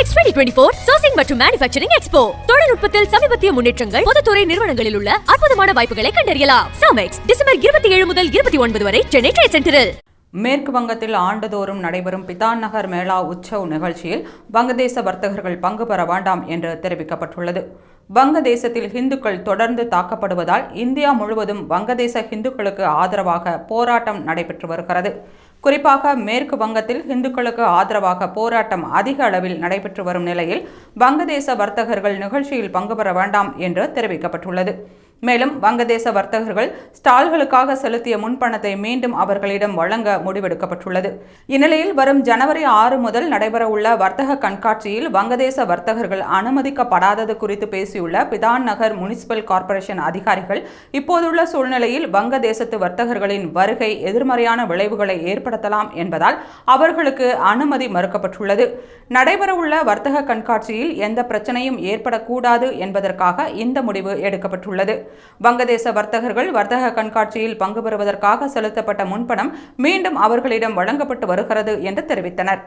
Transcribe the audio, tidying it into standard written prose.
Samex 2024 Sourcing மற்றும் Manufacturing Expo. தொழில்நுட்பத்தில் சமீபத்திய முன்னேற்றங்கள், பொதுத்துறை நிறுவனங்களில் உள்ள அற்புதமான வாய்ப்புகளை கண்டறியலாம். Samex டிசம்பர் 27 முதல் 29 வரை சென்னை ட்ரேட் சென்டரில். மேற்கு வங்கத்தில் ஆண்டுதோறும் நடைபெறும் பிதான் நகர் மேளா உற்சவ் நிகழ்ச்சியில் வங்கதேச வர்த்தகர்கள் பங்கு பெற வேண்டாம் என்று தெரிவிக்கப்பட்டுள்ளது. வங்கதேசத்தில் இந்துக்கள் தொடர்ந்து தாக்கப்படுவதால் இந்தியா முழுவதும் வங்கதேச இந்துக்களுக்கு ஆதரவாக போராட்டம் நடைபெற்று வருகிறது. குறிப்பாக மேற்கு வங்கத்தில் இந்துக்களுக்கு ஆதரவாக போராட்டம் அதிக அளவில் நடைபெற்று வரும் நிலையில் வங்கதேச வர்த்தகர்கள் நிகழ்ச்சியில் பங்கு பெற வேண்டாம் என்று தெரிவிக்கப்பட்டுள்ளது. மேலும் வங்கதேச வர்த்தகர்கள் ஸ்டால்களுக்காக செலுத்திய முன்பணத்தை மீண்டும் அவர்களிடம் வழங்க முடிவெடுக்கப்பட்டுள்ளது. இந்நிலையில் வரும் ஜனவரி 6 முதல் நடைபெறவுள்ள வர்த்தக கண்காட்சியில் வங்கதேச வர்த்தகர்கள் அனுமதிக்கப்படாதது குறித்து பேசியுள்ள பிதான் நகர் முனிசிபல் கார்ப்பரேஷன் அதிகாரிகள் இப்போதுள்ள சூழ்நிலையில் வங்கதேசத்து வர்த்தகர்களின் வருகை எதிர்மறையான விளைவுகளை ஏற்படுத்தலாம் என்பதால் அவர்களுக்கு அனுமதி மறுக்கப்பட்டுள்ளது. நடைபெறவுள்ள வர்த்தக கண்காட்சியில் எந்த பிரச்சனையும் ஏற்படக்கூடாது என்பதற்காக இந்த முடிவு எடுக்கப்பட்டுள்ளது. வங்கதேச வர்த்தகர்கள் வர்த்தக கண்காட்சியில் பங்கு பெறுவதற்காக செலுத்தப்பட்ட முன்பணம் மீண்டும் அவர்களிடம் வழங்கப்பட்டு வருகிறது என்று தெரிவித்தனர்.